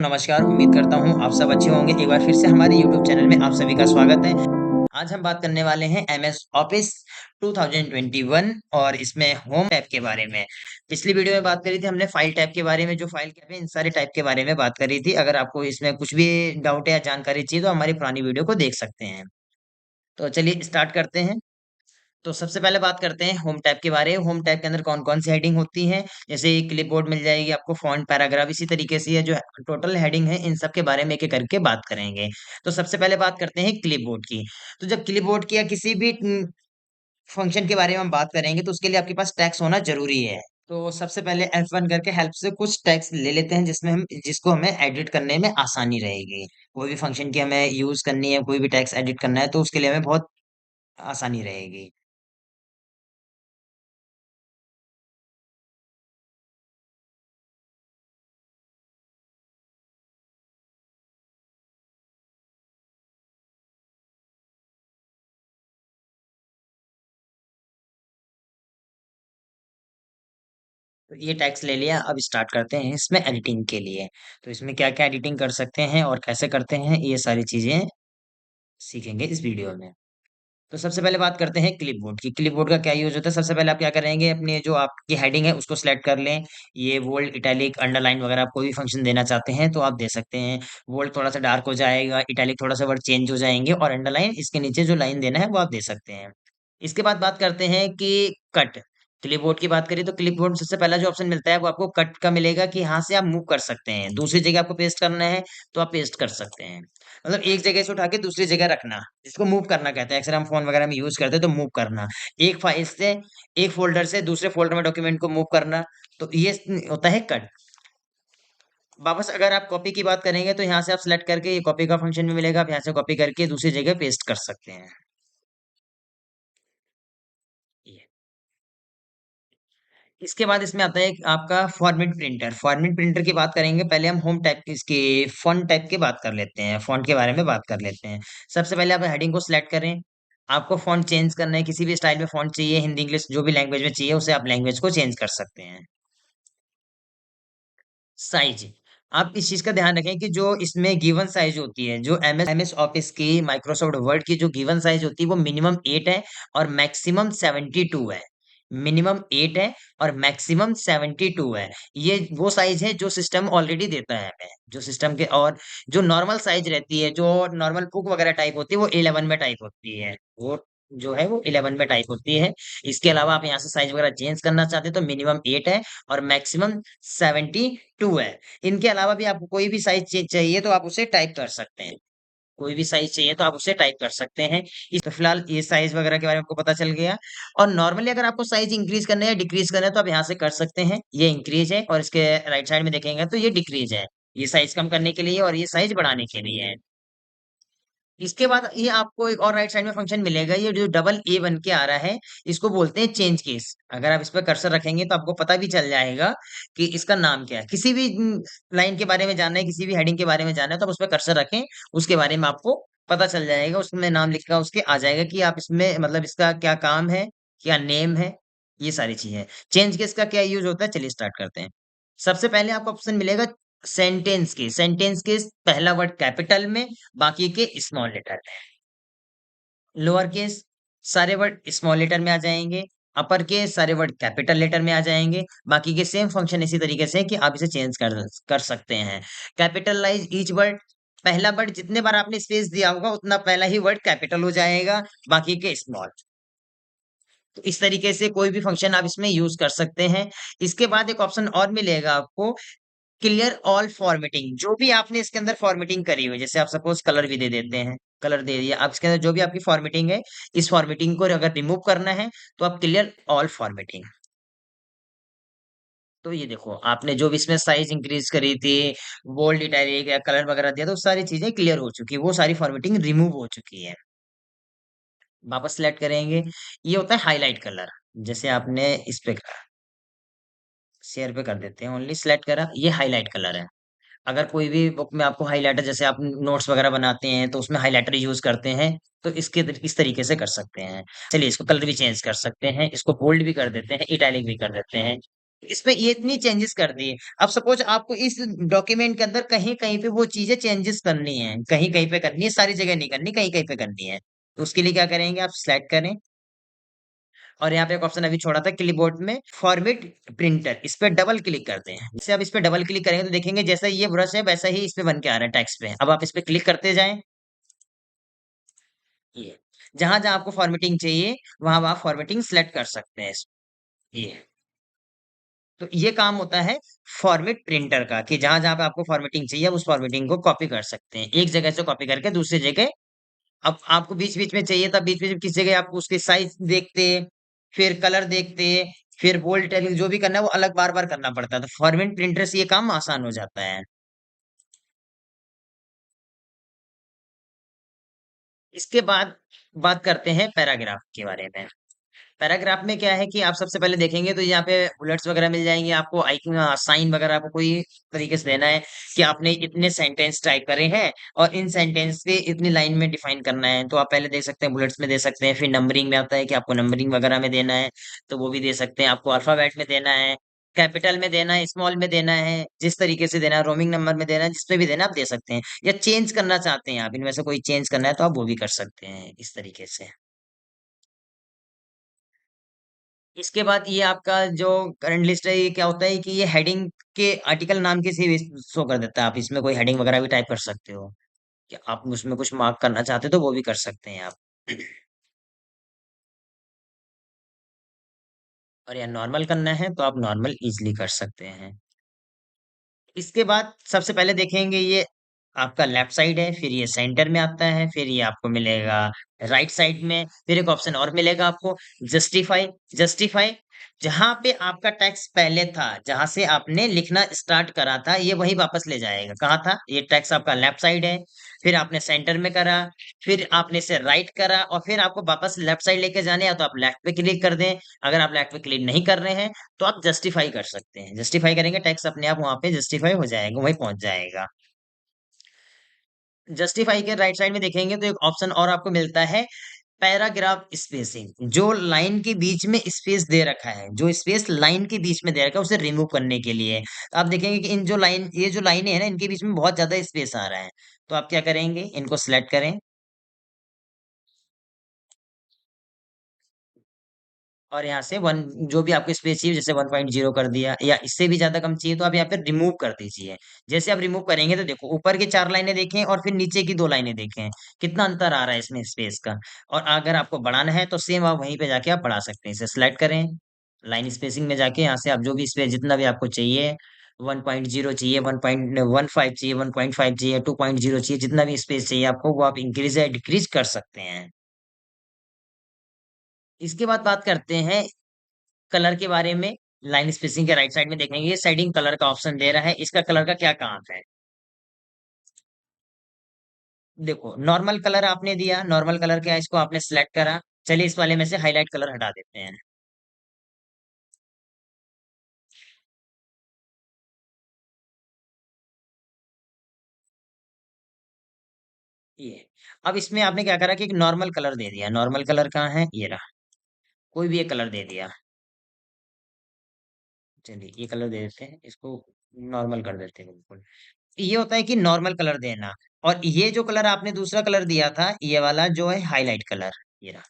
नमस्कार, उम्मीद करता हूँ आप सब अच्छे होंगे। एक बार फिर से हमारे यूट्यूब चैनल में आप सभी का स्वागत है। आज हम बात करने वाले हैं एमएस ऑफिस 2021 और इसमें होम टैब के बारे में। पिछली वीडियो में बात करी थी हमने फाइल टैब के बारे में, जो फाइल टैब है इन सारे टैब के बारे में बात करी थी। अगर आपको इसमें कुछ भी डाउट या जानकारी चाहिए तो हमारी पुरानी वीडियो को देख सकते हैं। तो चलिए स्टार्ट करते हैं। तो सबसे पहले बात करते हैं होम टैब के बारे में। होम टैब के अंदर कौन कौन सी हेडिंग होती हैं, जैसे क्लिपबोर्ड मिल जाएगी आपको, फॉन्ट, पैराग्राफ, इसी तरीके से ये जो टोटल हेडिंग है इन सब के बारे में एक एक करके बात करेंगे। तो सबसे पहले बात करते हैं क्लिपबोर्ड की। तो जब क्लिपबोर्ड की या किसी भी फंक्शन के बारे में हम बात करेंगे तो उसके लिए आपके पास टैग्स होना जरूरी है। तो सबसे पहले F1 करके हेल्प से कुछ टैग्स ले लेते हैं जिसमें हम जिसको हमें एडिट करने में आसानी रहेगी। कोई भी फंक्शन की हमें यूज करनी है, कोई भी टैग्स एडिट करना है तो उसके लिए हमें बहुत आसानी रहेगी। तो ये टैक्स ले लिया, अब स्टार्ट करते हैं इसमें एडिटिंग के लिए। तो इसमें क्या क्या एडिटिंग कर सकते हैं और कैसे करते हैं, ये सारी चीजें सीखेंगे इस वीडियो में। तो सबसे पहले बात करते हैं क्लिपबोर्ड की। क्लिपबोर्ड का क्या यूज होता है, सबसे पहले आप क्या करेंगे, अपने जो आपकी हेडिंग है उसको सिलेक्ट कर लें। ये बोल्ड, इटैलिक, अंडरलाइन वगैरह आप कोई भी फंक्शन देना चाहते हैं तो आप दे सकते हैं। बोल्ड थोड़ा सा डार्क हो जाएगा, इटैलिक थोड़ा सा वर्ड चेंज हो जाएंगे, और अंडरलाइन इसके नीचे जो लाइन देना है वो आप दे सकते हैं। इसके बाद बात करते हैं कि कट। क्लिपबोर्ड की बात करें तो क्लिपबोर्ड में सबसे पहला जो ऑप्शन मिलता है वो आपको कट का मिलेगा, कि यहाँ से आप मूव कर सकते हैं, दूसरी जगह आपको पेस्ट करना है तो आप पेस्ट कर सकते हैं। मतलब एक जगह से उठा के दूसरी जगह रखना, जिसको मूव करना कहते हैं। अक्सर हम फोन वगैरह में यूज करते हैं तो मूव करना, एक फाइल से, एक फोल्डर से दूसरे फोल्डर में डॉक्यूमेंट को मूव करना, तो ये होता है कट। वापस अगर आप कॉपी की बात करेंगे तो यहाँ से आप सिलेक्ट करके ये कॉपी का फंक्शन भी मिलेगा, आप यहाँ से कॉपी करके दूसरी जगह पेस्ट कर सकते हैं। ये इसके बाद इसमें आता है आपका फॉर्मेट प्रिंटर। फॉर्मेट प्रिंटर की बात करेंगे, पहले हम होम टाइप इसके फॉन्ट टाइप की बात कर लेते हैं, फॉन्ट के बारे में बात कर लेते हैं। सबसे पहले आप हेडिंग को सिलेक्ट करें। आपको फॉन्ट चेंज करना है, किसी भी स्टाइल में फॉन्ट चाहिए, हिंदी इंग्लिश जो भी लैंग्वेज में चाहिए उसे आप लैंग्वेज को चेंज कर सकते हैं। साइज, आप इस चीज का ध्यान रखें कि जो इसमें गिवन साइज होती है, जो एमएस ऑफिस की, माइक्रोसॉफ्ट वर्ड की जो गिवन साइज होती है वो मिनिमम 8 है और मैक्सिमम 72 है। मिनिमम 8 है और मैक्सिमम 72 है। ये वो साइज है जो सिस्टम ऑलरेडी देता है हमें, जो सिस्टम के। और जो नॉर्मल साइज रहती है, जो नॉर्मल बुक वगैरह टाइप होती है वो 11 में टाइप होती है। वो जो है वो 11 में टाइप होती है। इसके अलावा आप यहाँ से साइज वगैरह चेंज करना चाहते हैं तो मिनिमम 8 है और मैक्सिमम 72 है। इनके अलावा भी आपको कोई भी साइज चाहिए तो आप उसे टाइप कर सकते हैं। कोई भी साइज चाहिए तो आप उसे टाइप कर सकते हैं। इस तो फिलहाल ये साइज वगैरह के बारे में आपको पता चल गया। और नॉर्मली अगर आपको साइज इंक्रीज करना है या डिक्रीज करना है तो आप यहाँ से कर सकते हैं। ये इंक्रीज है और इसके राइट साइड में देखेंगे तो ये डिक्रीज है। ये साइज कम करने के लिए और ये साइज बढ़ाने के लिए है। इसके बाद ये आपको एक और राइट साइड में फंक्शन मिलेगा, ये जो डबल ए बन के आ रहा है, इसको बोलते हैं चेंज केस। अगर आप इस पर कर्सर रखेंगे तो आपको पता भी चल जाएगा कि इसका नाम क्या है। किसी भी लाइन के बारे में जानना है, किसी भी हेडिंग के बारे में जानना है तो आप उस पर कर्सर रखें, उसके बारे में आपको पता चल जाएगा। उसमें नाम लिखा उसके आ जाएगा कि आप इसमें मतलब इसका क्या काम है, क्या नेम है, ये सारी चीजें। चेंज केस का क्या यूज होता है, चलिए स्टार्ट करते हैं। सबसे पहले आपको ऑप्शन मिलेगा सेंटेंस के। सेंटेंस के पहला वर्ड कैपिटल में, बाकी के स्मॉल लेटर में। लोअर केस सारे वर्ड स्मॉल लेटर में आ जाएंगे। अपर केस सारे वर्ड कैपिटल लेटर में आ जाएंगे। बाकी के सेम फंक्शन इसी तरीके से है कि आप इसे चेंज कर सकते हैं। कैपिटलाइज ईच वर्ड, पहला वर्ड जितने बार आपने स्पेस दिया होगा उतना पहला ही वर्ड कैपिटल हो जाएगा, बाकी के स्मॉल। तो इस तरीके से कोई भी फंक्शन आप इसमें यूज कर सकते हैं। इसके बाद एक ऑप्शन और मिलेगा आपको, क्लियर ऑल फॉर्मेटिंग। जो भी आपने इसके अंदर फॉर्मेटिंग करी हुई, जैसे आप सपोज कलर भी दे देते हैं, कलर दे दिया आप, इसके अंदर जो भी आपकी फॉर्मेटिंग है, इस फॉर्मेटिंग को अगर रिमूव करना है तो आप क्लियर ऑल फॉर्मेटिंग। तो ये देखो आपने जो भी इसमें साइज इंक्रीज करी थी, बोल्ड, इटैलिक या कलर वगैरह दिया, तो सारी चीजें क्लियर हो चुकी है, वो सारी फॉर्मेटिंग रिमूव हो चुकी है। वापस सेलेक्ट करेंगे, ये होता है हाईलाइट कलर। जैसे आपने इस पे शेयर पे कर देते हैं, ओनली सेलेक्ट करा, ये हाईलाइट कलर है। अगर कोई भी बुक में आपको हाइलाइटर, जैसे आप नोट्स वगैरह बनाते हैं तो उसमें हाइलाइटर यूज करते हैं, तो इस तरीके से कर सकते हैं। चलिए इसको कलर भी चेंज कर सकते हैं, इसको बोल्ड भी कर देते हैं, इटैलिक भी कर देते हैं। इसमें ये इतनी चेंजेस कर दी। अब सपोज आपको इस डॉक्यूमेंट के अंदर कहीं कहीं पे वो चीजें चेंजेस करनी है, कहीं कहीं पे करनी है, सारी जगह नहीं करनी, कहीं कहीं पे करनी है। तो उसके लिए क्या करेंगे, आप सिलेक्ट करें और यहाँ पे एक ऑप्शन अभी छोड़ा था क्लिपबोर्ड में, फॉर्मेट प्रिंटर, इस पे डबल क्लिक करते हैं। जैसे आप इस पे डबल क्लिक करेंगे तो देखेंगे जैसा ये ब्रश है वैसा ही इस पे बन के आ रहा है टेक्स्ट पे। अब आप इस पे क्लिक करते जाएं, ये जहां जहां आपको फॉर्मेटिंग चाहिए वहां वहां फॉर्मेटिंग सिलेक्ट कर सकते हैं ये। तो ये काम होता है फॉर्मेट प्रिंटर का, कि जहां जहां पे आपको फॉर्मेटिंग चाहिए आप उस फॉर्मेटिंग को कॉपी कर सकते हैं, एक जगह से कॉपी करके दूसरी जगह। अब आपको बीच बीच में चाहिए तब बीच बीच में किसी जगह आप उसके साइज देखते, फिर कलर देखते, फिर बोल्ड टैबिंग जो भी करना है वो अलग बार बार करना पड़ता है। तो फॉर्मेट प्रिंटर से ये काम आसान हो जाता है। इसके बाद बात करते हैं पैराग्राफ के बारे में। पैराग्राफ में क्या है कि आप सबसे पहले देखेंगे तो यहाँ पे बुलेट्स वगैरह मिल जाएंगे आपको, आइकन साइन वगैरह आपको कोई तरीके से देना है कि आपने इतने सेंटेंस टाइप करे हैं और इन सेंटेंस के इतनी लाइन में डिफाइन करना है। तो आप पहले देख सकते हैं बुलेट्स में दे सकते हैं, फिर नंबरिंग में आता है कि आपको नंबरिंग वगैरह में देना है तो वो भी दे सकते हैं। आपको अल्फाबेट में देना है, कैपिटल में देना है, स्मॉल में देना है, जिस तरीके से देना है, रोमिंग नंबर में देना है, जिसमें भी देना है आप दे सकते हैं। या चेंज करना चाहते हैं आप, इनमें से कोई चेंज करना है तो आप वो भी कर सकते हैं इस तरीके से। इसके बाद ये आपका जो करंट लिस्ट है ये क्या होता है कि ये हेडिंग के आर्टिकल नाम के से शो कर देता है। आप इसमें कोई हेडिंग वगैरह भी टाइप कर सकते हो, कि आप उसमें कुछ मार्क करना चाहते हो तो वो भी कर सकते हैं आप। और या नॉर्मल करना है तो आप नॉर्मल इजीली कर सकते हैं। इसके बाद सबसे पहले देखेंगे ये आपका लेफ्ट साइड है, फिर ये सेंटर में आता है, फिर ये आपको मिलेगा राइट साइड में, फिर एक ऑप्शन और मिलेगा आपको जस्टिफाई। जस्टिफाई जहां पे आपका टैक्स पहले था, जहां से आपने लिखना स्टार्ट करा था, ये वही वापस ले जाएगा। कहाँ था ये टैक्स, आपका लेफ्ट साइड है, फिर आपने सेंटर में करा, फिर आपने इसे राइट करा और फिर आपको वापस लेफ्ट साइड लेके जाने या तो आप लेफ्ट पे क्लिक कर दें। अगर आप लेफ्ट पे क्लिक नहीं कर रहे हैं तो आप जस्टिफाई कर सकते हैं। जस्टिफाई करेंगे टैक्स अपने आप वहां पे जस्टिफाई हो जाएगा, वहीं पहुंच जाएगा। जस्टिफाई के राइट साइड में देखेंगे तो एक ऑप्शन और आपको मिलता है, पैराग्राफ स्पेसिंग। जो लाइन के बीच में स्पेस दे रखा है, जो स्पेस लाइन के बीच में दे रखा है उसे रिमूव करने के लिए। तो आप देखेंगे कि इन जो लाइन, ये जो लाइनें हैं ना इनके बीच में बहुत ज्यादा स्पेस आ रहा है। तो आप क्या करेंगे, इनको सिलेक्ट करें और यहाँ से वन, जो भी आपको स्पेस चाहिए जैसे 1.0 कर दिया, या इससे भी ज्यादा कम चाहिए तो आप यहाँ पे रिमूव कर दीजिए। जैसे आप रिमूव करेंगे तो देखो ऊपर के 4 लाइनें देखें और फिर नीचे की 2 लाइनें देखें, कितना अंतर आ रहा है इसमें स्पेस का। और अगर आपको बढ़ाना है तो सेम आप वहीं पे जाके आप बढ़ा सकते हैं। इसे सिलेक्ट करें, लाइन स्पेसिंग में जाके यहाँ से आप जो भी स्पेस जितना भी आपको चाहिए, 1.0 चाहिए, 1.15 चाहिए, 1.5 चाहिए, 2.0 चाहिए, जितना भी स्पेस चाहिए आपको वो आप इंक्रीज या डिक्रीज कर सकते हैं। इसके बाद बात करते हैं कलर के बारे में। लाइन स्पेसिंग के राइट साइड में देखेंगे ये शेडिंग कलर का ऑप्शन दे रहा है, इसका कलर का क्या काम है। देखो नॉर्मल कलर आपने दिया, नॉर्मल कलर क्या है, इसको आपने सिलेक्ट करा। चलिए इस वाले में से हाईलाइट कलर हटा देते हैं। ये अब इसमें आपने क्या करा कि एक नॉर्मल कलर दे दिया। नॉर्मल कलर कहाँ है, ये रहा, कोई भी एक कलर दे दिया। चलिए ये कलर दे देते हैं, इसको नॉर्मल कर देते हैं बिल्कुल। ये होता है कि नॉर्मल कलर देना। और ये जो कलर आपने दूसरा कलर दिया था ये वाला जो है हाईलाइट कलर, ये रहा।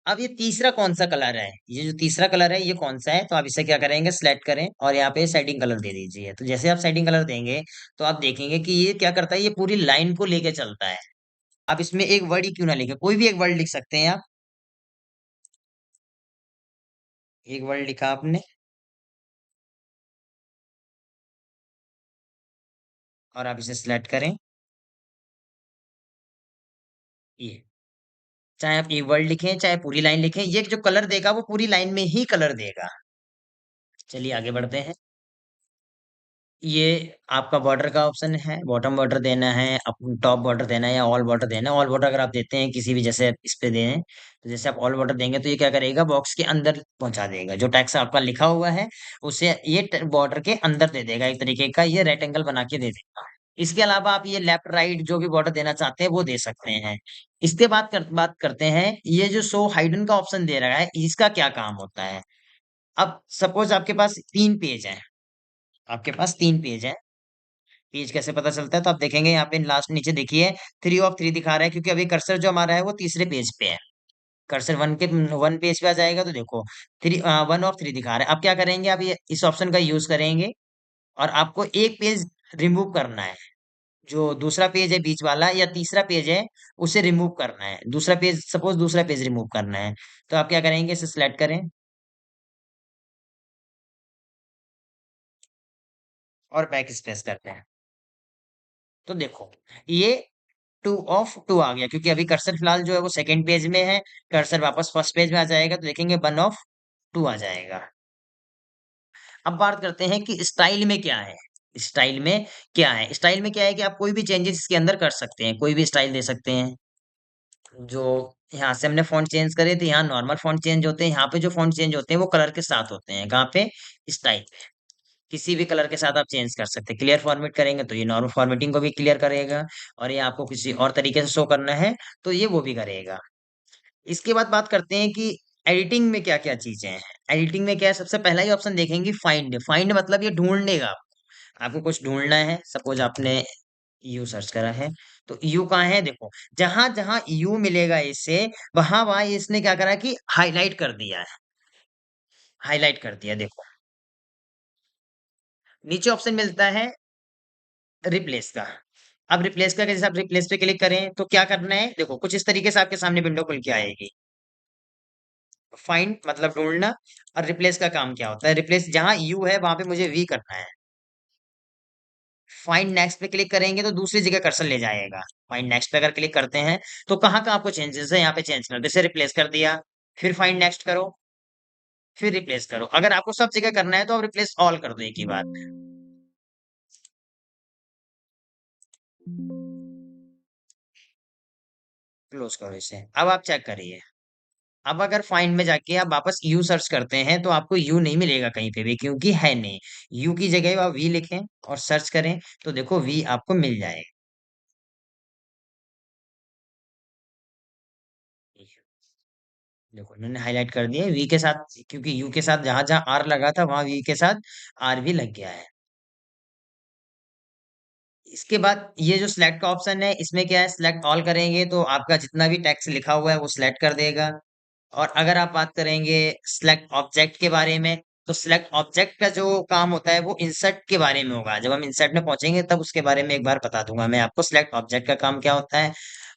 अब ये तीसरा कौन सा कलर है, ये जो तीसरा कलर है ये कौन सा है, तो आप इसे क्या करेंगे, सिलेक्ट करें और यहाँ पे शेडिंग कलर दे दीजिए। तो जैसे आप शेडिंग कलर देंगे तो आप देखेंगे कि ये क्या करता है, ये पूरी लाइन को लेके चलता है। आप इसमें एक वर्ड ही क्यों ना लिखे, कोई भी एक वर्ड लिख सकते हैं आप। एक वर्ड लिखा आपने और आप इसे सिलेक्ट करें, ये चाहे आप एक वर्ड लिखें चाहे पूरी लाइन लिखें, ये जो कलर देगा वो पूरी लाइन में ही कलर देगा। चलिए आगे बढ़ते हैं। ये आपका बॉर्डर का ऑप्शन है, बॉटम बॉर्डर देना है, टॉप बॉर्डर देना है या ऑल बॉर्डर देना है। ऑल बॉर्डर अगर आप देते हैं किसी भी, जैसे इस पे दें तो जैसे आप ऑल बॉर्डर देंगे तो ये क्या करेगा, बॉक्स के अंदर पहुंचा देगा। जो टैक्स आपका लिखा हुआ है उसे ये बॉर्डर के अंदर दे देगा, एक तरीके का ये रेक्टेंगल बना के दे देगा। इसके अलावा आप ये लेफ्ट राइट जो भी बॉर्डर देना चाहते हैं वो दे सकते हैं। इसके बाद बात करते हैं ये जो शो हाइडन का ऑप्शन दे रहा है इसका क्या काम होता है। अब सपोज आपके पास 3 पेज है, आपके पास 3 पेज है। पेज कैसे पता चलता है? तो आप देखेंगे यहाँ पे लास्ट नीचे देखिए 3 ऑफ 3 दिखा रहा है, क्योंकि अभी कर्सर जो हमारा है वो तीसरे पेज पे है। कर्सर वन पेज पे आ जाएगा तो देखो 1 ऑफ 3 दिखा रहा है। आप क्या करेंगे? आप ये इस ऑप्शन का यूज करेंगे और आपको एक पेज रिमूव करना है। जो दूसरा पेज है बीच वाला या तीसरा पेज है, उसे रिमूव करना है। दूसरा पेज, सपोज दूसरा पेज रिमूव करना है, तो आप क्या करेंगे? इसे सिलेक्ट करें और बैक स्पेस करते हैं। तो देखो ये 2 ऑफ 2 आ गया, क्योंकि अभी कर्सर फिलहाल जो है वो सेकंड पेज में है। कर्सर वापस फर्स्ट पेज में आ जाएगा तो देखेंगे 1 ऑफ 2 आ जाएगा। अब बात करते हैं कि स्टाइल में क्या है। स्टाइल में क्या है? स्टाइल में क्या है कि आप कोई भी चेंजेस इसके अंदर कर सकते हैं, कोई भी स्टाइल दे सकते हैं। जो यहाँ से हमने फॉन्ट चेंज करे थे, यहाँ नॉर्मल फॉन्ट चेंज होते हैं। यहाँ पे जो फॉन्ट चेंज होते हैं वो कलर के साथ होते हैं। कहाँ पे? स्टाइल पे किसी भी कलर के साथ आप चेंज कर सकते हैं। क्लियर फॉर्मेट करेंगे तो ये नॉर्मल फॉर्मेटिंग को भी क्लियर करेगा, और ये आपको किसी और तरीके से शो करना है तो ये वो भी करेगा। इसके बाद बात करते हैं कि एडिटिंग में क्या क्या चीजें हैं। एडिटिंग में क्या है? सबसे पहला ही ऑप्शन देखेंगे फाइंड। फाइंड मतलब ये ढूंढने का। आपको कुछ ढूंढना है, सपोज आपने यू सर्च करा है, तो यू कहाँ है? देखो जहां जहां यू मिलेगा इससे, वहां वहां इसने क्या करा कि हाईलाइट कर दिया है। हाईलाइट कर दिया देखो। नीचे ऑप्शन मिलता है रिप्लेस का। अब रिप्लेस का जैसे आप रिप्लेस पे क्लिक करें तो क्या करना है? देखो कुछ इस तरीके से आपके सामने विंडो खुल के आएगी। फाइंड मतलब ढूंढना, और रिप्लेस का काम क्या होता है? रिप्लेस जहां यू है वहां पे मुझे वी करना है। फाइंड नेक्स्ट पे क्लिक करेंगे तो दूसरी जगह कर्सर ले जाएगा। फाइंड नेक्स्ट पे अगर क्लिक करते हैं तो कहाँ कहाँ आपको चेंजेस है यहाँ पे चेंज कर, जैसे रिप्लेस कर दिया, फिर फाइंड नेक्स्ट करो, फिर रिप्लेस करो। अगर आपको सब जगह करना है तो आप रिप्लेस ऑल कर दो एक ही बार। क्लोज करो इसे। अब आप चेक करिए। अब अगर फाइंड में जाके आप वापस यू सर्च करते हैं तो आपको यू नहीं मिलेगा कहीं पे भी, क्योंकि है नहीं। यू की जगह आप वी लिखें और सर्च करें तो देखो वी आपको मिल जाएगा। देखो मैंने हाईलाइट कर दिया वी के साथ, क्योंकि यू के साथ जहां जहां आर लगा था वहां वी के साथ आर भी लग गया है। इसके बाद ये जो सिलेक्ट का ऑप्शन है, इसमें क्या है? सिलेक्ट ऑल करेंगे तो आपका जितना भी टेक्स्ट लिखा हुआ है वो सिलेक्ट कर देगा। और अगर आप बात करेंगे सिलेक्ट ऑब्जेक्ट के बारे में, तो सिलेक्ट ऑब्जेक्ट का जो काम होता है वो इंसर्ट के बारे में होगा। जब हम इंसर्ट में पहुंचेंगे तब उसके बारे में एक बार बता दूंगा मैं आपको सिलेक्ट ऑब्जेक्ट का काम क्या होता है।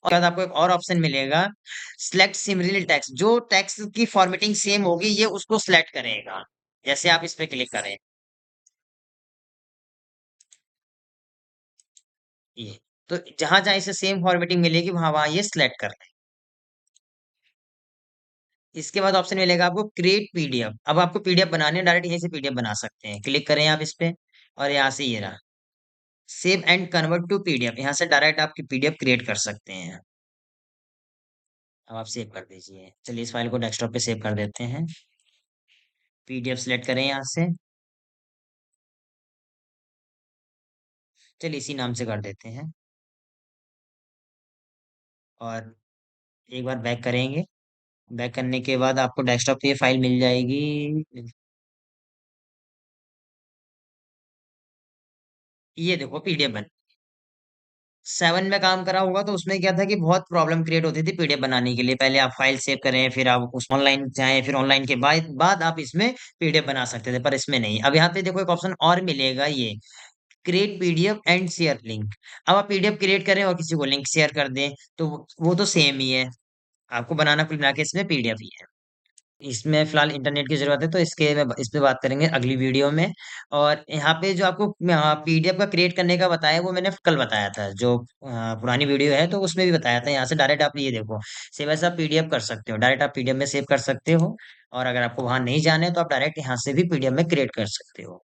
और बाद आपको एक और ऑप्शन मिलेगा सिलेक्ट सिमिलर टेक्स्ट। जो टेक्स्ट की फॉर्मेटिंग सेम होगी ये उसको सिलेक्ट करेगा। जैसे आप इस पे क्लिक करें, ये तो जहां जहां इसे सेम फॉर्मेटिंग मिलेगी वहां वहां ये सिलेक्ट कर लें। इसके बाद ऑप्शन मिलेगा आपको क्रिएट पीडीएफ। अब आपको पीडीएफ बनाने हैं, डायरेक्ट यहीं से पीडीएफ बना सकते हैं। क्लिक करें आप इस पे और यहाँ से ये रहा save and convert to PDF. यहाँ से डायरेक्ट आप पीडीएफ क्रिएट कर सकते हैं। अब आप सेव कर दीजिए। चलिए इस फाइल को डेस्कटॉप पे सेव कर देते हैं। पीडीएफ सिलेक्ट करें यहाँ से, चलिए इसी नाम से कर देते हैं। और एक बार बैक करेंगे। बैक करने के बाद आपको डेस्कटॉप पे ये फाइल मिल जाएगी। ये देखो पीडीएफ बन 7 में काम करा होगा तो उसमें क्या था कि बहुत प्रॉब्लम क्रिएट होती थी पीडीएफ बनाने के लिए। पहले आप फाइल सेव करें, फिर आप उस ऑनलाइन जाएं, फिर ऑनलाइन के बाद बाद आप इसमें पीडीएफ बना सकते थे, पर इसमें नहीं। अब यहाँ पे देखो एक ऑप्शन और मिलेगा, ये create PDF and share link. अब आप पीडीएफ क्रिएट करें और किसी को लिंक शेयर कर दें तो वो तो सेम ही है। आपको बनाना कुल मिला के इसमें पीडीएफ ही है। इसमें फिलहाल इंटरनेट की जरूरत है तो इसके में इस पे बात करेंगे अगली वीडियो में। और यहाँ पे जो आपको पीडीएफ का क्रिएट करने का बताया वो मैंने कल बताया था, जो पुरानी वीडियो है तो उसमें भी बताया था। यहाँ से डायरेक्ट आप ये देखो सेव एज आप पीडीएफ कर सकते हो, डायरेक्ट आप पीडीएफ में सेव कर सकते हो। और अगर आपको वहां नहीं जाना है तो आप डायरेक्ट यहाँ से भी पीडीएफ में क्रिएट कर सकते हो।